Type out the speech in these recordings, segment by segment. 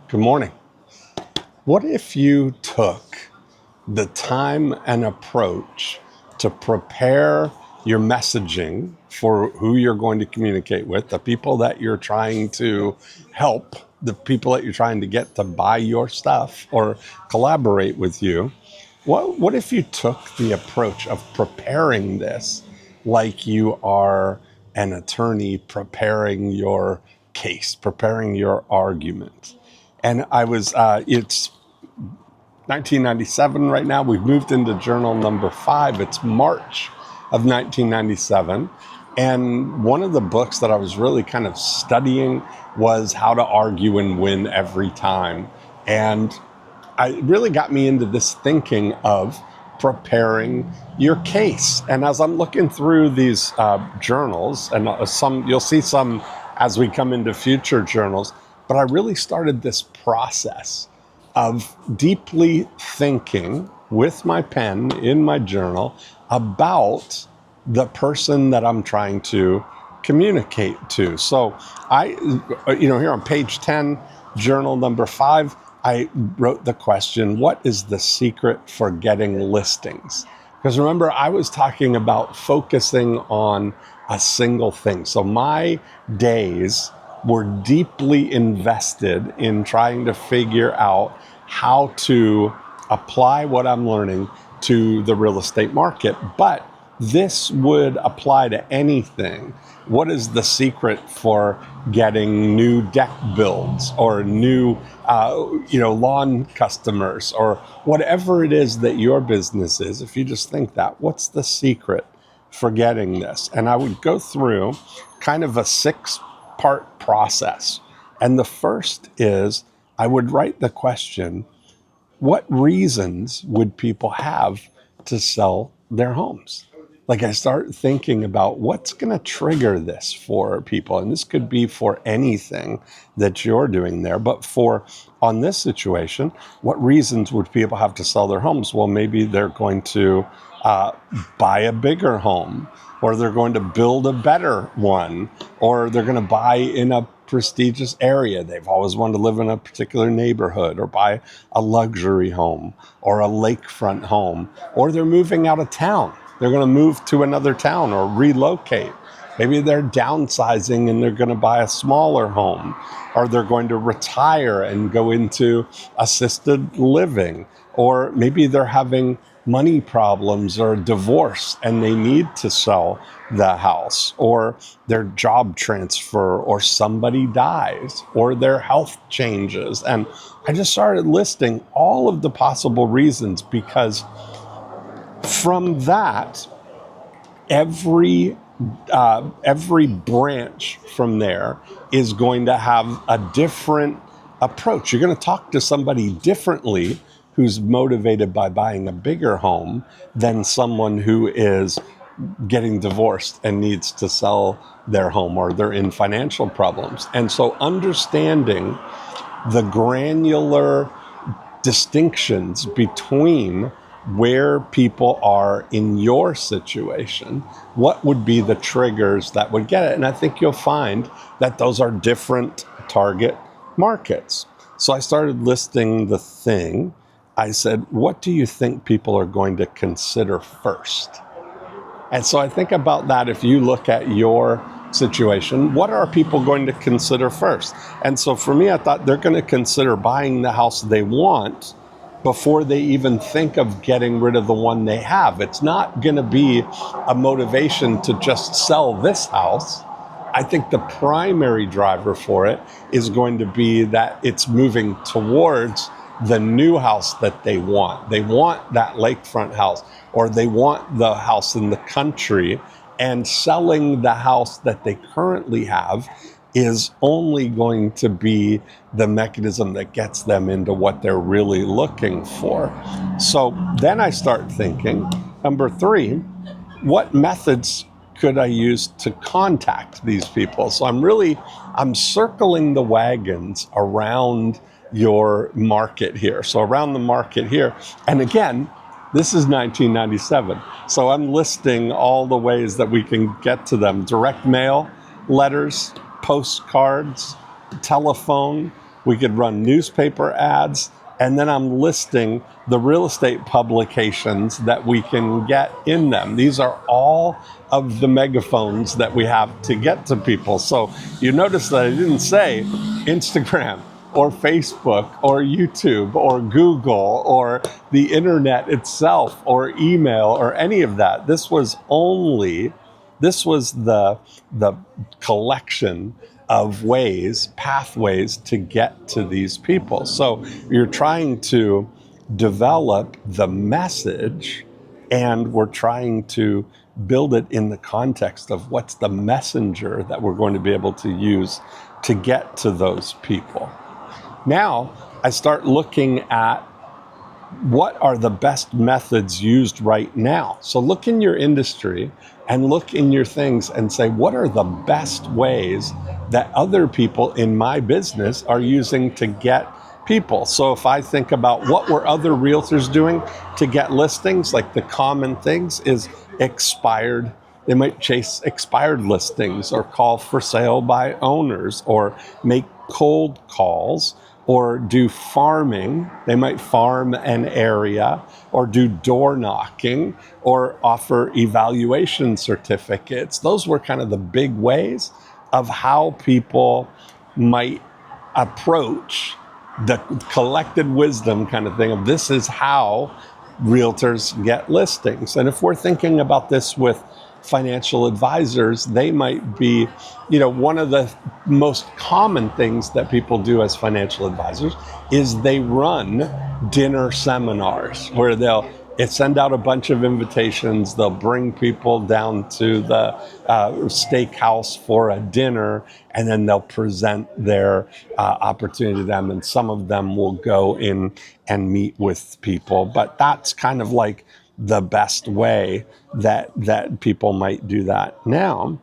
Good morning. What if you took the time and approach to prepare your messaging for who you're going to communicate with, the people that you're trying to help, the people that you're trying to get to buy your stuff or collaborate with you? What if you took the approach of preparing this like you are an attorney preparing your case, preparing your argument? And it's 1997 right now. We've moved into journal number 5. It's March of 1997. And one of the books that I was really kind of studying was How to Argue and Win Every Time. And it really got me into this thinking of preparing your case. And as I'm looking through these journals, and you'll see some as we come into future journals, but I really started this process of deeply thinking with my pen in my journal about the person that I'm trying to communicate to. So here on page 10, journal number 5, I wrote the question, what is the secret for getting listings? Because remember, I was talking about focusing on a single thing. So my days were deeply invested in trying to figure out how to apply what I'm learning to the real estate market. But this would apply to anything. What is the secret for getting new deck builds or new lawn customers or whatever it is that your business is? If you just think that, what's the secret for getting this? And I would go through kind of a 6-part process. And the first is I would write the question, what reasons would people have to sell their homes? Like I start thinking about what's going to trigger this for people. And this could be for anything that you're doing there. But on this situation, what reasons would people have to sell their homes? Well, maybe they're going to buy a bigger home, or they're going to build a better one, or they're going to buy in a prestigious area. They've always wanted to live in a particular neighborhood, or buy a luxury home or a lakefront home, or they're moving out of town. They're going to move to another town or relocate. Maybe they're downsizing and they're going to buy a smaller home, or they're going to retire and go into assisted living, or maybe they're having money problems or divorce and they need to sell the house, or their job transfer, or somebody dies, or their health changes. And I just started listing all of the possible reasons, because from that, every branch from there is going to have a different approach. You're going to talk to somebody differently who's motivated by buying a bigger home than someone who is getting divorced and needs to sell their home, or they're in financial problems. And so understanding the granular distinctions between where people are in your situation, what would be the triggers that would get it? And I think you'll find that those are different target markets. So I started listing the thing. I said, what do you think people are going to consider first? And so I think about that. If you look at your situation, what are people going to consider first? And so for me, I thought they're going to consider buying the house they want before they even think of getting rid of the one they have. It's not going to be a motivation to just sell this house. I think the primary driver for it is going to be that it's moving towards the new house that they want. They want that lakefront house, or they want the house in the country, and selling the house that they currently have is only going to be the mechanism that gets them into what they're really looking for. So then I start thinking, number 3, what methods could I use to contact these people? So I'm circling the wagons around your market here. So around the market here. And again, this is 1997. So I'm listing all the ways that we can get to them. Direct mail, letters, postcards, telephone, We could run newspaper ads, and then I'm listing the real estate publications that we can get in them. These are all of the megaphones that we have to get to people. So you notice that I didn't say Instagram or Facebook or YouTube or Google or the internet itself or email or any of that. This was the collection of ways, pathways to get to these people. So you're trying to develop the message, and we're trying to build it in the context of what's the messenger that we're going to be able to use to get to those people. Now I start looking at what are the best methods used right now. So look in your industry and look in your things and say, what are the best ways that other people in my business are using to get people? So if I think about what were other realtors doing to get listings, like the common things is expired. They might chase expired listings or call for sale by owners or make cold calls or do farming. They might farm an area or do door knocking or offer evaluation certificates. Those were kind of the big ways of how people might approach the collected wisdom kind of thing of this is how realtors get listings. And if we're thinking about this with financial advisors, they might be, one of the most common things that people do as financial advisors is they run dinner seminars where they'll send out a bunch of invitations. They'll bring people down to the steakhouse for a dinner, and then they'll present their opportunity to them. And some of them will go in and meet with people. But that's kind of like the best way that people might do that now.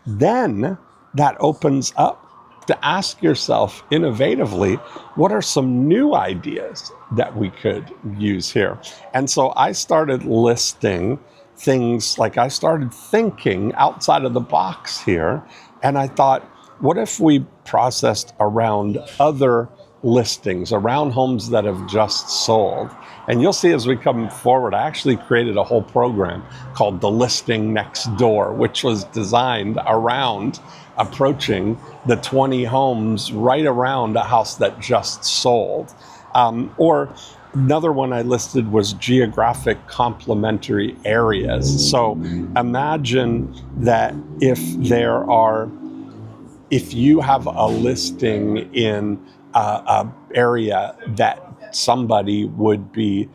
Then that opens up to ask yourself innovatively, what are some new ideas that we could use here? And so I started listing things, like I started thinking outside of the box here. And I thought, what if we processed around other listings, around homes that have just sold? And you'll see as we come forward, I actually created a whole program called The Listing Next Door, which was designed around approaching the 20 homes right around a house that just sold. Or another one I listed was geographic complementary areas. So imagine that if you have a listing in a area that somebody would be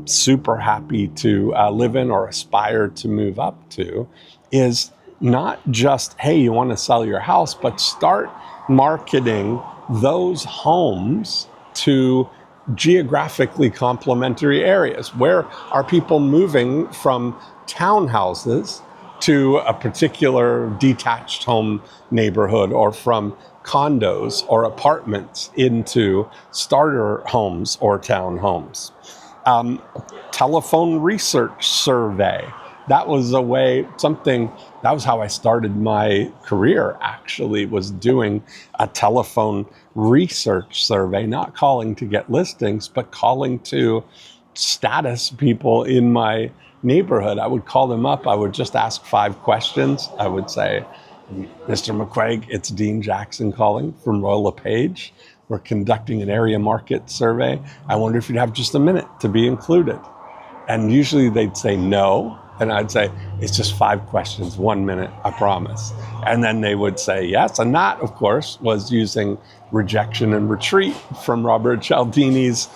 super happy to live in or aspire to move up to, is not just, hey, you want to sell your house, but start marketing those homes to geographically complementary areas. Where are people moving from townhouses to a particular detached home neighborhood, or from condos or apartments into starter homes or townhomes? Telephone research survey. That was that was how I started my career, actually, was doing a telephone research survey, not calling to get listings, but calling to status people in my neighborhood. I would call them up. I would just ask 5 questions. I would say, Mr. McQuaig, it's Dean Jackson calling from Royal LePage. We're conducting an area market survey. I wonder if you'd have just a minute to be included. And usually they'd say no. And I'd say, it's just 5 questions, 1 minute, I promise. And then they would say yes. And that, of course, was using rejection and retreat from Robert Cialdini's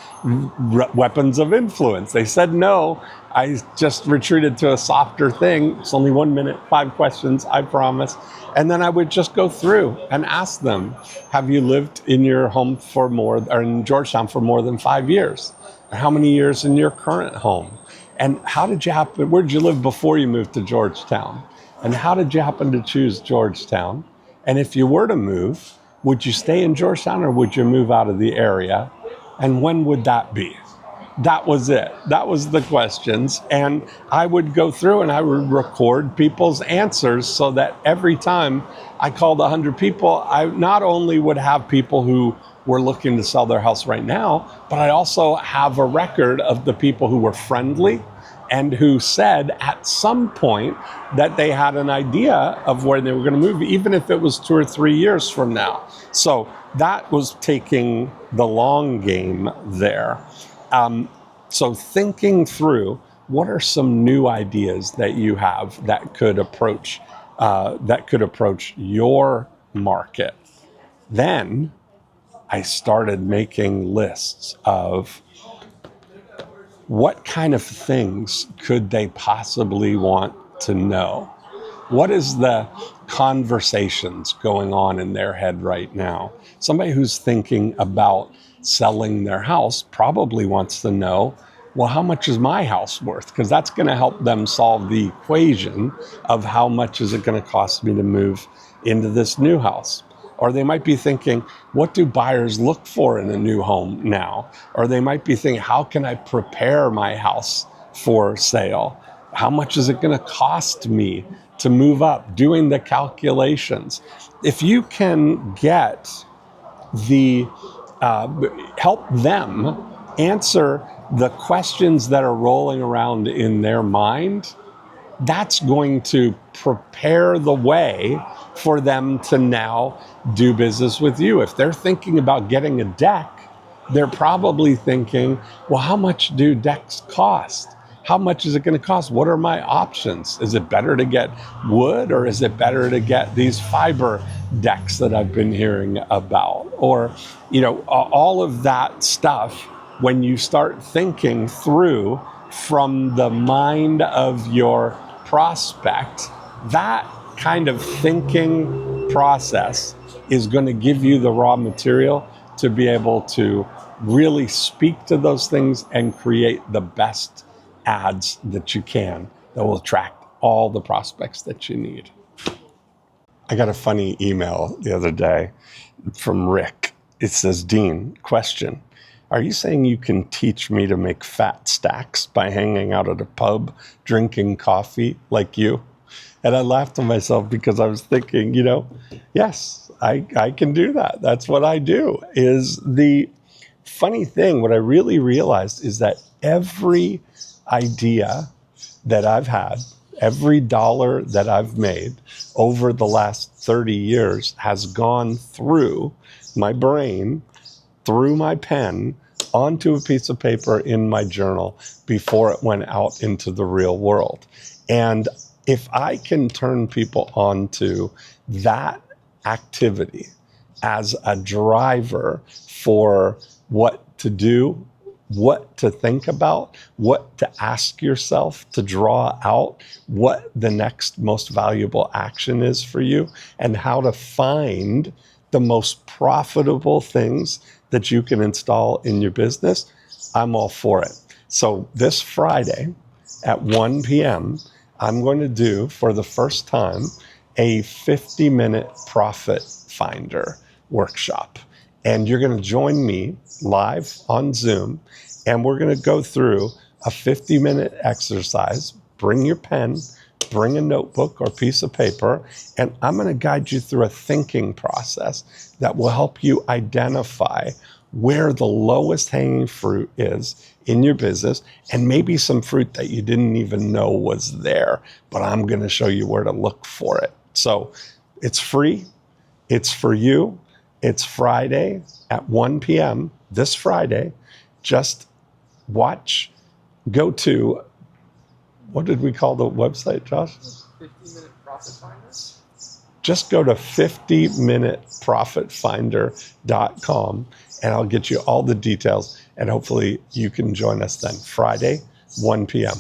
Weapons of Influence. They said no. I just retreated to a softer thing. It's only 1 minute, 5 questions, I promise. And then I would just go through and ask them, have you lived in your home or in Georgetown for more than 5 years? Or how many years in your current home? And where did you live before you moved to Georgetown? And how did you happen to choose Georgetown? And if you were to move, would you stay in Georgetown or would you move out of the area? And when would that be? That was it. That was the questions. And I would go through and I would record people's answers so that every time I called 100 people, I not only would have people who were looking to sell their house right now, but I also have a record of the people who were friendly and who said at some point that they had an idea of where they were going to move, even if it was 2 or 3 years from now. So that was taking the long game there. So thinking through, what are some new ideas that you have that could approach your market? Then I started making lists of what kind of things could they possibly want to know? What is the conversations going on in their head right now? Somebody who's thinking about selling their house probably wants to know, well, how much is my house worth? Because that's going to help them solve the equation of how much is it going to cost me to move into this new house. Or they might be thinking, what do buyers look for in a new home now? Or they might be thinking, how can I prepare my house for sale? How much is it going to cost me to move up? Doing the calculations. If you can get help them answer the questions that are rolling around in their mind, that's going to prepare the way for them to now do business with you. If they're thinking about getting a deck, they're probably thinking, well, how much do decks cost? How much is it going to cost? What are my options? Is it better to get wood, or is it better to get these fiber decks that I've been hearing about? Or, all of that stuff, when you start thinking through from the mind of your prospect, that kind of thinking process is going to give you the raw material to be able to really speak to those things and create the best ads that you can that will attract all the prospects that you need. I got a funny email the other day from Rick. It says, Dean, question. Are you saying you can teach me to make fat stacks by hanging out at a pub, drinking coffee like you? And I laughed to myself because I was thinking, yes, I can do that. That's what I do. Is the funny thing, what I really realized is that every idea that I've had, every dollar that I've made over the last 30 years has gone through my brain, through my pen, onto a piece of paper in my journal before it went out into the real world. And if I can turn people onto that activity as a driver for what to do, what to think about, what to ask yourself to draw out, what the next most valuable action is for you, and how to find the most profitable things that you can install in your business, I'm all for it. So this Friday at 1 p.m., I'm going to do, for the first time, a 50-minute profit finder workshop. And you're going to join me live on Zoom, and we're going to go through a 50-minute exercise. Bring your pen, bring a notebook or piece of paper, and I'm going to guide you through a thinking process that will help you identify where the lowest hanging fruit is in your business, and maybe some fruit that you didn't even know was there, but I'm going to show you where to look for it. So it's free. It's for you. It's Friday at 1 p.m. this Friday. Just watch. Go to, what did we call the website, Josh? 50-minute profit finder. Just go to 50minuteprofitfinder.com and I'll get you all the details, and hopefully you can join us then Friday, 1 p.m.